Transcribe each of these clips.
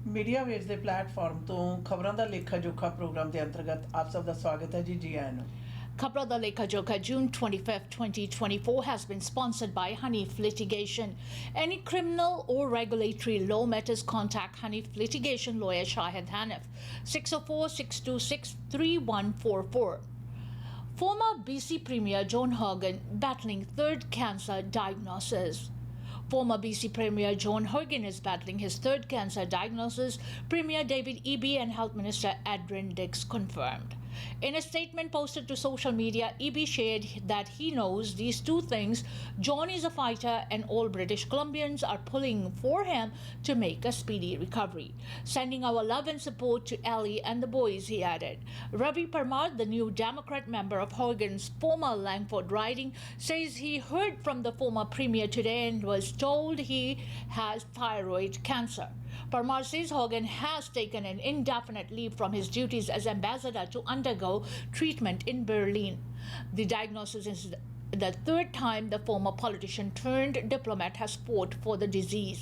Media veg ਦੇ platform ਤੋਂ ਖਬਰਾਂ ਦਾ ਲੇਖਾ ਜੋਖਾ ਪ੍ਰੋਗਰਾਮ ਦੇ ਅੰਤਰਗਤ ਆਪ ਸਭ ਦਾ ਸਵਾਗਤ ਹੈ ਜੀ ਆਇਆਂ ਨੂੰ। Khabran Da Lekha Jokha, June 25, 2024 has been sponsored by Hanif Litigation. Any criminal or regulatory law matters, contact Hanif Litigation lawyer Shahid Hanif, 604-626-3144. Former BC Premier John Horgan battling third cancer diagnosis. Former BC Premier John Horgan is battling his third cancer diagnosis, Premier David Eby and Health Minister Adrian Dix confirmed. In a statement posted to social media, Eby shared that he knows these two things: John is a fighter and all British Columbians are pulling for him to make a speedy recovery. Sending our love and support to Ellie and the boys, he added. Ravi Parmar, the new Democrat member of Horgan's former Langford riding, says he heard from the former Premier today and was told he has thyroid cancer. Parmar says Horgan has taken an indefinite leave from his duties as ambassador to undergo treatment in Berlin. The diagnosis is the third time the former politician turned diplomat has fought for the disease.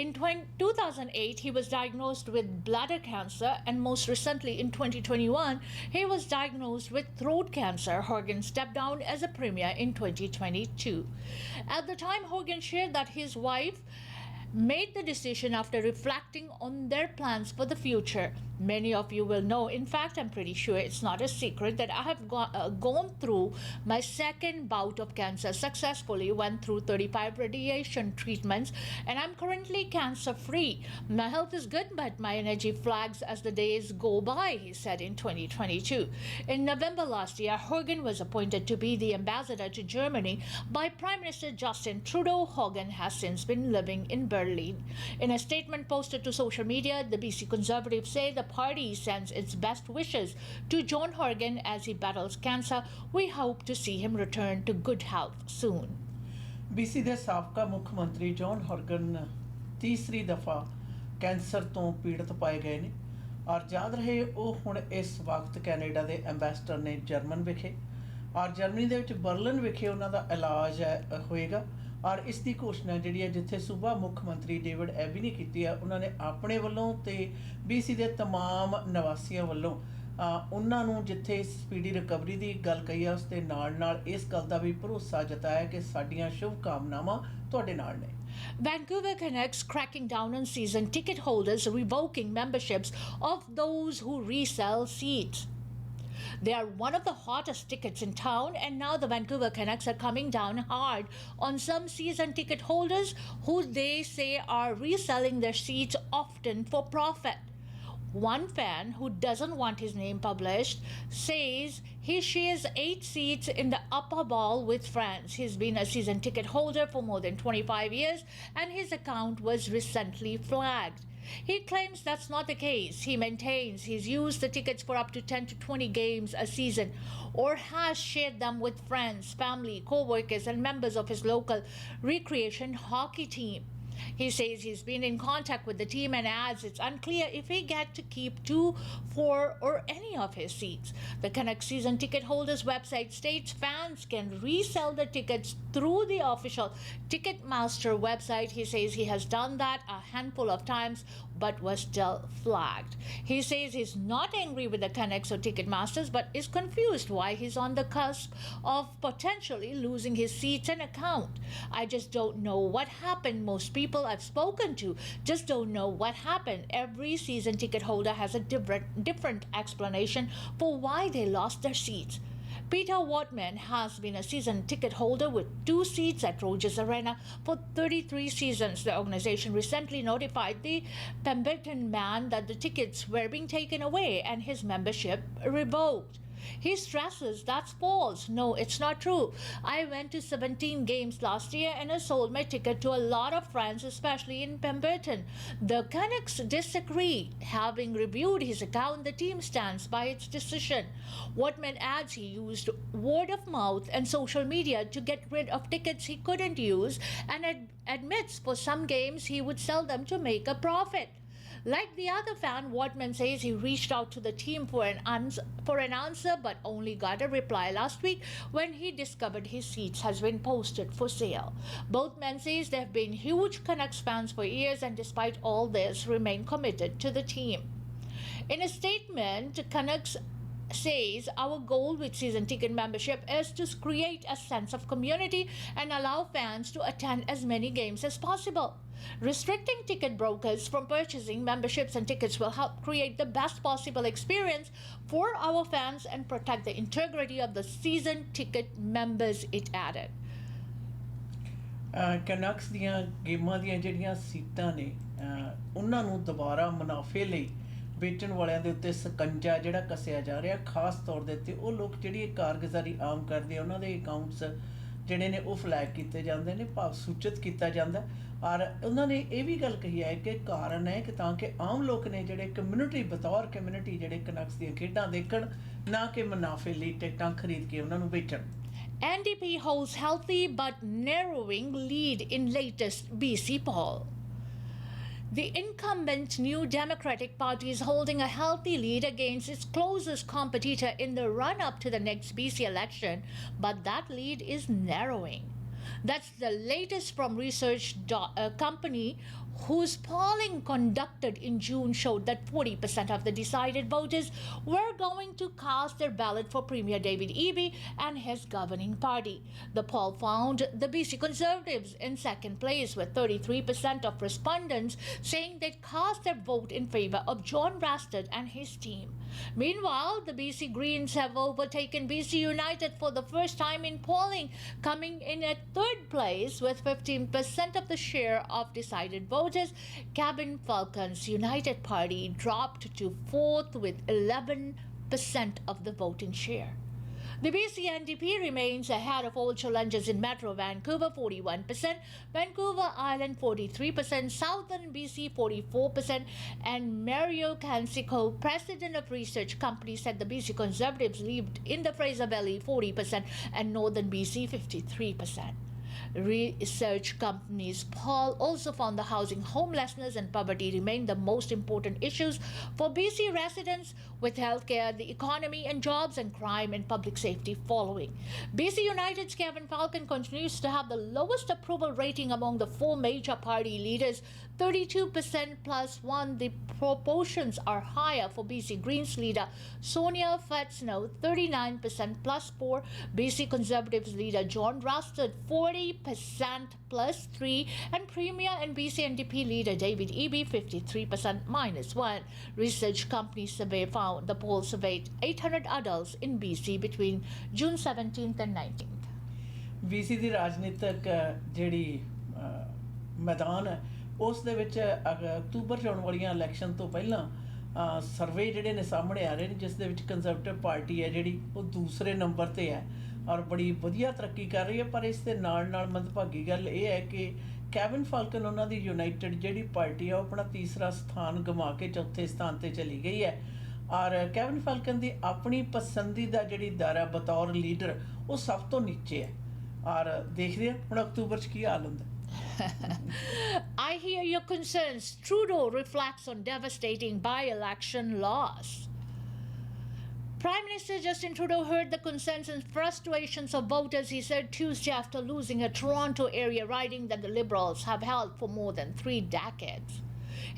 In 2008, he was diagnosed with bladder cancer, and most recently in 2021, he was diagnosed with throat cancer. Horgan stepped down as a premier in 2022. At the time, Horgan shared that his wife made the decision after reflecting on their plans for the future. Many of you will know, in fact I'm pretty sure it's not a secret, that I have gone through my second bout of cancer successfully, went through 35 radiation treatments, and I'm currently cancer free. My health is good, but my energy flags as the days go by, he said in 2022. In November last year, Horgan was appointed to be the ambassador to Germany by Prime Minister Justin Trudeau. Horgan has since been living in Berlin. In a statement posted to social media, the BC Conservatives say the party sends its best wishes to John Horgan as he battles cancer. We hope to see him return to good health soon. BC ਦੇ ਸਾਬਕਾ ਮੁੱਖ ਮੰਤਰੀ John ਹੌਰਗਨ ਤੀਸਰੀ ਦਫਾ cancer ਤੋਂ ਪੀੜਤ ਪਾਏ ਗਏ ਨੇ ਔਰ ਯਾਦ ਰਹੇ ਉਹ ਹੁਣ ਇਸ ਵਕਤ ਕੈਨੇਡਾ ਦੇ ਐਂਬੈਸਡਰ ਨੇ ਜਰਮਨ ਵਿਖੇ ਔਰ ਜਰਮਨੀ ਦੇ ਵਿੱਚ ਬਰਲਿਨ ਵਿਖੇ ਉਹਨਾਂ ਦਾ ਇਲਾਜ ਹੋਏਗਾ। ਔਰ ਇਸ ਦੀ ਘੋਸ਼ਣਾ ਜਿਹੜੀ ਹੈ ਜਿੱਥੇ ਸੂਬਾ ਮੁੱਖ ਮੰਤਰੀ ਡੇਵਿਡ ਐਬੀ ਨੇ ਕੀਤੀ ਹੈ, ਉਹਨਾਂ ਨੇ ਆਪਣੇ ਵੱਲੋਂ ਤੇ BC ਦੇ तमाम ਨਿਵਾਸੀਆਂ ਵੱਲੋਂ ਉਹਨਾਂ ਨੂੰ ਜਿੱਥੇ ਸਪੀਡੀ ਰਿਕਵਰੀ ਦੀ ਗੱਲ ਕਹੀ ਹੈ ਉਸ ਦੇ ਨਾਲ ਇਸ ਗੱਲ ਦਾ ਵੀ ਭਰੋਸਾ ਜਤਾਇਆ ਕਿ ਸਾਡੀਆਂ ਸ਼ੁਭ ਕਾਮਨਾਵਾਂ ਤੁਹਾਡੇ ਨਾਲ ਨੇ। Vancouver Canucks cracking down on season ticket holders, revoking memberships of those who resell seats. They are one of the hottest tickets in town, and now the Vancouver Canucks are coming down hard on some season ticket holders who they say are reselling their seats, often for profit. One fan, who doesn't want his name published, says he shares 8 seats in the upper bowl with friends. He's been a season ticket holder for more than 25 years, and his account was recently flagged. He claims that's not the case. He maintains he's used the tickets for up to 10 to 20 games a season, or has shared them with friends, family, co-workers and members of his local recreation hockey team. He says he's been in contact with the team and adds it's unclear if he get to keep 2, 4 or any of his seats. The Canucks season ticket holders website states fans can resell the tickets through the official Ticketmaster website. He says he has done that a handful of times but was still flagged. He says he's not angry with the Canucks or Ticketmasters but is confused why he's on the cusp of potentially losing his seats and account. I just don't know what happened. Most people I've spoken to just don't know what happened. Every season ticket holder has a different explanation for why they lost their seats. Peter Watman has been a season ticket holder with 2 seats at Rogers Arena for 33 seasons. The organization recently notified the Pemberton man that the tickets were being taken away and his membership revoked. He stresses that's false. No, it's not true. I went to 17 games last year and I sold my ticket to a lot of friends, especially in Pemberton. The Canucks disagree. Having reviewed his account, the team stands by its decision. Watman adds he used word of mouth and social media to get rid of tickets he couldn't use and admits for some games he would sell them to make a profit. Like the other fan, Wortman says he reached out to the team for an answer but only got a reply last week when he discovered his seats has been posted for sale. Both men says they have been huge Canucks fans for years and despite all this remain committed to the team. In a statement, Canucks says our goal with season ticket membership is to create a sense of community and allow fans to attend as many games as possible. Restricting ticket brokers from purchasing memberships and tickets will help create the best possible experience for our fans and protect the integrity of the season ticket members, it added. ਕਨਕਸ ਦੀਆਂ ਗੇਮਾਂ ਦੀਆਂ ਜਿਹੜੀਆਂ ਸੀਟਾਂ ਨੇ ਉਹਨਾਂ ਨੂੰ ਦੁਬਾਰਾ ਮੁਨਾਫੇ ਲਈ ਵੇਚਣ ਵਾਲਿਆਂ ਦੇ ਉੱਤੇ ਸਕੰਜਾ ਜਿਹੜਾ ਕੱਸਿਆ ਜਾ ਰਿਹਾ ਖਾਸ ਤੌਰ ਦੇ ਉੱਤੇ ਉਹ ਲੋਕ ਜਿਹੜੀ ਇਹ ਕਾਰਗੁਜ਼ਾਰੀ ਆਮ ਕਰਦੇ ਆ ਉਹਨਾਂ ਦੇ ਅਕਾਊਂਟਸ ਜਿਹੜੇ ਨੇ ਉਹ ਫਲੈਗ ਕੀਤੇ ਜਾਂਦੇ ਨੇ ਭਾਵ ਸੂਚਿਤ ਕੀਤਾ ਜਾਂਦਾ ਔਰ ਉਹਨਾਂ ਨੇ ਇਹ ਵੀ ਗੱਲ ਕਹੀ ਹੈ ਕਿ ਕਾਰਨ ਹੈ ਕਿ ਤਾਂ ਕਿ ਆਮ ਲੋਕ ਨੇ ਜਿਹੜੇ ਕਮਿਊਨਿਟੀ ਬਤੌਰ ਕਮਿਊਨਿਟੀ ਜਿਹੜੇ ਕਨਕਸ ਦੀਆਂ ਖੇਡਾਂ ਦੇਖਣ ਨਾ ਕਿ ਮੁਨਾਫੇ ਲਈ ਟਿਕਟਾਂ ਖਰੀਦ ਕੇ ਉਹਨਾਂ ਨੂੰ ਵੇਚਣ. NDP holds healthy but narrowing lead in latest BC poll. The incumbent New Democratic Party is holding a healthy lead against its closest competitor in the run-up to the next BC election, but that lead is narrowing. That's the latest from research company whose polling conducted in June showed that 40% of the decided voters were going to cast their ballot for Premier David Eby and his governing party. The poll found the BC Conservatives in second place with 33% of respondents saying they'd cast their vote in favor of John Rastad and his team. Meanwhile, the BC Greens have overtaken BC United for the first time in polling, coming in at third place with 15% of the share of decided voters. Khabran Falcon's United Party dropped to fourth with 11% of the voting share. The BC NDP remains ahead of all challengers in Metro Vancouver 41%, Vancouver Island 43%, Southern BC 44%, and Mario Cansico, president of research company, said the BC Conservatives lead in the Fraser Valley 40% and Northern BC 53%. Research company's poll also found the housing, homelessness and poverty remain the most important issues for BC residents, with healthcare, the economy and jobs, and crime and public safety following. BC United's Kevin Falcon continues to have the lowest approval rating among the four major party leaders, 32% plus 1. The proportions are higher for BC Greens leader Sonia Fatsno, 39% plus 4. BC Conservatives leader John Rastad, 40% plus 3. And Premier and BC NDP leader David Eby, 53% minus 1. Research company survey found the poll surveyed 800 adults in BC between June 17th and 19th. BC ਦੀ ਰਾਜਨੀਤਿਕ ਜਿਹੜੀ ਮੈਦਾਨ ਹੈ ਉਸ ਦੇ ਵਿੱਚ October 'ਚ ਆਉਣ ਵਾਲੀਆਂ ਇਲੈਕਸ਼ਨ ਤੋਂ ਪਹਿਲਾਂ ਸਰਵੇ ਜਿਹੜੇ ਨੇ ਸਾਹਮਣੇ ਆ ਰਹੇ ਨੇ ਜਿਸ ਦੇ ਵਿੱਚ ਕੰਜ਼ਰਵੇਟਿਵ ਪਾਰਟੀ ਹੈ ਜਿਹੜੀ ਉਹ ਦੂਸਰੇ ਨੰਬਰ 'ਤੇ ਹੈ ਔਰ ਬੜੀ ਵਧੀਆ ਤਰੱਕੀ ਕਰ ਰਹੀ ਹੈ ਪਰ ਇਸ ਦੇ ਨਾਲ ਨਾਲ ਮੰਦਭਾਗੀ ਗੱਲ ਇਹ ਹੈ ਕਿ ਕੈਵਨ ਫਾਲਕਨ ਉਹਨਾਂ ਦੀ ਯੂਨਾਈਟਿਡ ਜਿਹੜੀ ਪਾਰਟੀ ਆ ਉਹ ਆਪਣਾ ਤੀਸਰਾ ਸਥਾਨ ਗਵਾ ਕੇ ਚੌਥੇ ਸਥਾਨ 'ਤੇ ਚਲੀ ਗਈ ਹੈ ਔਰ ਕੈਵਨ ਫਾਲਕਨ ਦੀ ਆਪਣੀ ਪਸੰਦੀਦਾ ਜਿਹੜੀ ਦਰ ਹੈ ਬਤੌਰ ਲੀਡਰ ਉਹ ਸਭ ਤੋਂ ਨੀਚੇ ਹੈ ਔਰ ਦੇਖਦੇ ਹਾਂ ਹੁਣ ਅਕਤੂਬਰ 'ਚ ਕੀ ਹਾਲ ਹੁੰਦਾ. I hear your concerns. Trudeau reflects on devastating by-election loss. Prime Minister Justin Trudeau heard the concerns and frustrations of voters, he said Tuesday, after losing a Toronto area riding that the Liberals have held for more than 3 decades.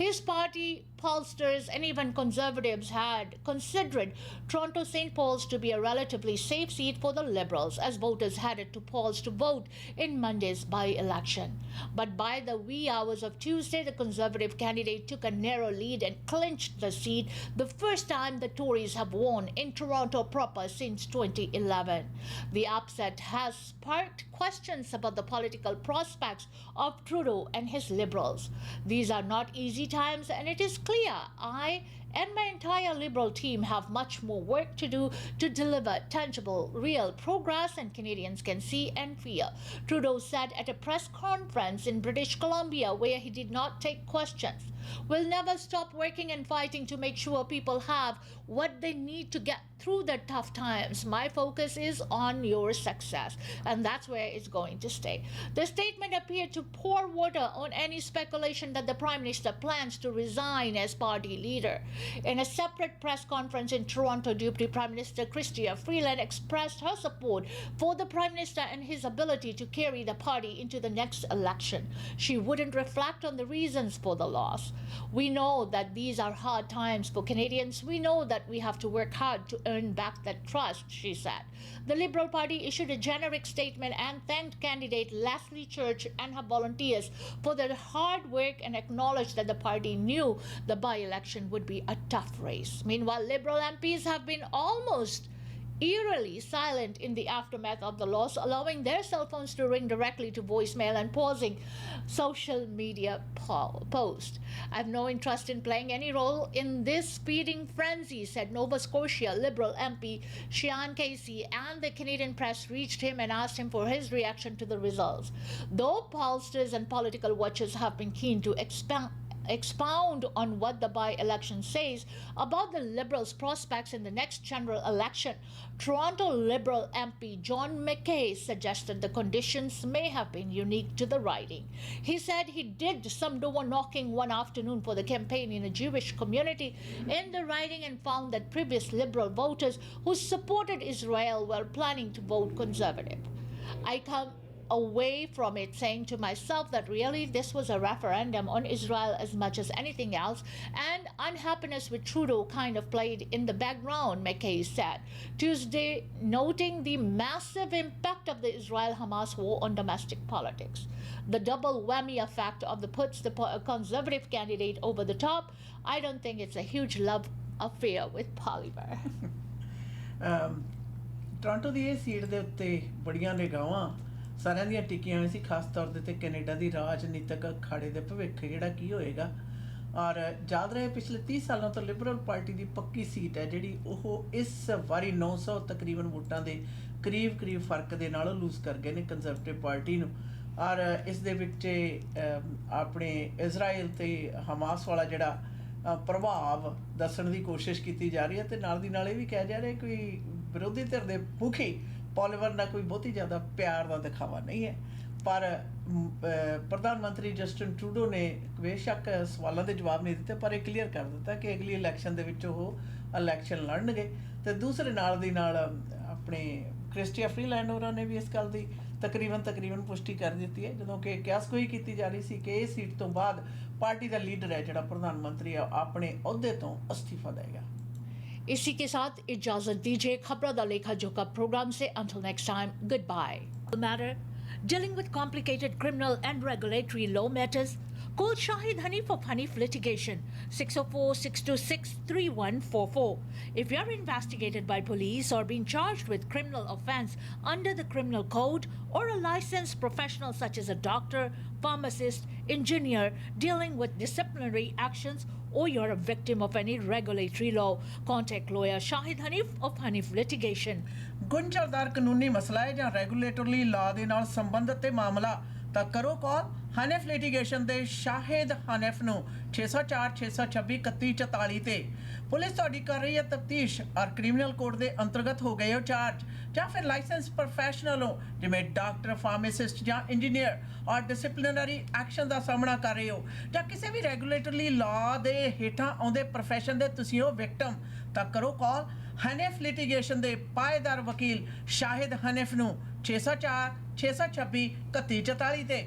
His party, pollsters, and even Conservatives had considered Toronto St. Paul's to be a relatively safe seat for the Liberals as voters headed to polls to vote in Monday's by-election. But by the wee hours of Tuesday, the Conservative candidate took a narrow lead and clinched the seat, the first time the Tories have won in Toronto proper since 2011. The upset has sparked questions about the political prospects of Trudeau and his Liberals. These are not easy times, and it is clear I and my entire Liberal team have much more work to do to deliver tangible, real progress and Canadians can see and feel, Trudeau said at a press conference in British Columbia where he did not take questions. We'll never stop working and fighting to make sure people have what they need to get through the tough times. My focus is on your success, and that's where it's going to stay. The statement appeared to pour water on any speculation that the Prime Minister plans to resign as party leader. In a separate press conference in Toronto, Deputy Prime Minister Chrystia Freeland expressed her support for the Prime Minister and his ability to carry the party into the next election. She wouldn't reflect on the reasons for the loss. We know that these are hard times for Canadians. We know that we have to work hard to earn back that trust, she said. The Liberal Party issued a generic statement and thanked candidate Leslie Church and her volunteers for their hard work and acknowledged that the party knew the by-election would be a tough race. Meanwhile, Liberal MPs have been almost eerily silent in the aftermath of the loss, allowing their cell phones to ring directly to voicemail and pausing social media posts. I have no interest in playing any role in this feeding frenzy, said Nova Scotia Liberal MP Sean Casey, and the Canadian press reached him and asked him for his reaction to the results. Though pollsters and political watchers have been keen to expound on what the by-election says about the Liberals' prospects in the next general election, Toronto Liberal MP John McKay suggested the conditions may have been unique to the riding. He said he did some door knocking one afternoon for the campaign in a Jewish community in the riding and found that previous Liberal voters who supported Israel were planning to vote Conservative. I come away from it saying to myself that really this was a referendum on Israel as much as anything else, and unhappiness with Trudeau kind of played in the background, McKay said Tuesday, noting the massive impact of the Israel-Hamas war on domestic politics. The double whammy effect of the puts the Conservative candidate over the top. I don't think it's a huge love affair with Polymer. Toronto ਦੀ ਇਹ seat ਦੇ ਉੱਤੇ ਬੜੀਆਂ ਨਿਗਾਹਾਂ ਸਾਰਿਆਂ ਦੀਆਂ ਟਿਕੀਆਂ ਹੋਈਆਂ ਸੀ, ਖਾਸ ਤੌਰ ਦੇ ਉੱਤੇ ਕੈਨੇਡਾ ਦੀ ਰਾਜਨੀਤਿਕ ਅਖਾੜੇ ਦੇ ਭਵਿੱਖ ਜਿਹੜਾ ਕੀ ਹੋਏਗਾ। ਔਰ ਯਾਦ ਰਹੇ ਪਿਛਲੇ 30 ਸਾਲਾਂ ਤੋਂ ਲਿਬਰਲ ਪਾਰਟੀ ਦੀ ਪੱਕੀ ਸੀਟ ਹੈ ਜਿਹੜੀ ਉਹ ਇਸ ਵਾਰੀ 900 ਤਕਰੀਬਨ ਵੋਟਾਂ ਦੇ ਕਰੀਬ ਫਰਕ ਦੇ ਨਾਲ ਲੂਜ਼ ਕਰ ਗਏ ਨੇ ਕੰਜ਼ਰਵੇਟਿਵ ਪਾਰਟੀ ਨੂੰ। ਔਰ ਇਸ ਦੇ ਵਿੱਚ ਆਪਣੇ ਇਜ਼ਰਾਈਲ ਤੇ ਹਮਾਸ ਵਾਲਾ ਜਿਹੜਾ ਪ੍ਰਭਾਵ ਦੱਸਣ ਦੀ ਕੋਸ਼ਿਸ਼ ਕੀਤੀ ਜਾ ਰਹੀ ਹੈ, ਤੇ ਨਾਲ ਦੀ ਨਾਲ ਇਹ ਵੀ ਕਿਹਾ ਜਾ ਰਿਹਾ ਕੋਈ ਵਿਰੋਧੀ ਧਿਰ ਦੇ ਮੁਖੀ ਪੋਲੀਵਰ ਨਾਲ ਕੋਈ ਬਹੁਤੀ ਜ਼ਿਆਦਾ ਪਿਆਰ ਦਾ ਦਿਖਾਵਾ ਨਹੀਂ ਹੈ। ਪਰ ਪ੍ਰਧਾਨ ਮੰਤਰੀ ਜਸਟਿਨ ਟਰੂਡੋ ਨੇ ਬੇਸ਼ੱਕ ਸਵਾਲਾਂ ਦੇ ਜਵਾਬ ਨਹੀਂ ਦਿੱਤੇ, ਪਰ ਇਹ ਕਲੀਅਰ ਕਰ ਦਿੱਤਾ ਕਿ ਅਗਲੀ ਇਲੈਕਸ਼ਨ ਦੇ ਵਿੱਚ ਉਹ ਇਲੈਕਸ਼ਨ ਲੜਨਗੇ। ਤੇ ਦੂਸਰੇ ਨਾਲ ਦੀ ਨਾਲ ਆਪਣੇ ਕ੍ਰਿਸਟੀਆ ਫਰੀਲੈਂਡ ਹੋਰਾਂ ਨੇ ਵੀ ਇਸ ਗੱਲ ਦੀ ਤਕਰੀਬਨ ਪੁਸ਼ਟੀ ਕਰ ਦਿੱਤੀ ਹੈ, ਜਦੋਂ ਕਿ ਕਿਆਸਗੋਈ ਕੀਤੀ ਜਾ ਰਹੀ ਸੀ ਕਿ ਇਹ ਸੀਟ ਤੋਂ ਬਾਅਦ ਪਾਰਟੀ ਦਾ ਲੀਡਰ ਹੈ ਜਿਹੜਾ ਪ੍ਰਧਾਨ ਮੰਤਰੀ ਹੈ ਆਪਣੇ ਅਹੁਦੇ ਤੋਂ ਅਸਤੀਫਾ देगा। इसी के साथ इजाजत दीजिए खबरों दा लेखा जोखा प्रोग्राम से। Until next time, goodbye. Matter dealing with complicated criminal and regulatory law matters. Call Shahid Hanif of Hanif Litigation 604-626-3144. If you are investigated by police or being charged with criminal offense under the criminal code, or a licensed professional such as a doctor, pharmacist, engineer dealing with disciplinary actions, or you're a victim of any regulatory law, contact lawyer Shahid Hanif of Hanif Litigation. ਗੁੰਝਲਦਾਰ ਕਾਨੂੰਨੀ ਮਸਲਾ ਹੈ ਜਾਂ regulatory law ਦੇ ਨਾਲ ਸੰਬੰਧਿਤ ਤੇ ਮਾਮਲਾ ਤਾਂ ਕਰੋ ਕਾਲ ਹਨੀਫ ਲਿਟੀਗੇਸ਼ਨ ਦੇ ਸ਼ਾਹਿਦ ਹਨੀਫ ਨੂੰ 604-626-3144 ਤੇ। ਪੁਲਿਸ ਤੁਹਾਡੀ ਕਰ ਰਹੀ ਹੈ ਤਫਤੀਸ਼ ਔਰ ਕ੍ਰਿਮੀਨਲ ਕੋਡ ਦੇ ਅੰਤਰਗਤ ਹੋ ਗਏ ਹੋ ਚਾਰਜ, ਜਾਂ ਫਿਰ ਲਾਇਸੈਂਸ ਪ੍ਰੋਫੈਸ਼ਨਲ ਹੋ ਜਿਵੇਂ ਡਾਕਟਰ, ਫਾਰਮਾਸਿਸਟ ਜਾਂ ਇੰਜੀਨੀਅਰ ਔਰ ਡਿਸਪਲਿਨਰੀ ਐਕਸ਼ਨ ਦਾ ਸਾਹਮਣਾ ਕਰ ਰਹੇ ਹੋ, ਜਾਂ ਕਿਸੇ ਵੀ ਰੈਗੂਲੇਟਰੀ ਲਾਅ ਦੇ ਹੇਠਾਂ ਆਉਂਦੇ ਪ੍ਰੋਫੈਸ਼ਨ ਦੇ ਤੁਸੀਂ ਹੋ ਵਿਕਟਮ, ਤਾਂ ਕਰੋ ਕਾਲ ਹਨੀਫ ਲਿਟੀਗੇਸ਼ਨ ਦੇ ਪਾਏਦਾਰ ਵਕੀਲ ਸ਼ਾਹਿਦ ਹਨੀਫ ਨੂੰ 604-626-3144 ਤੇ।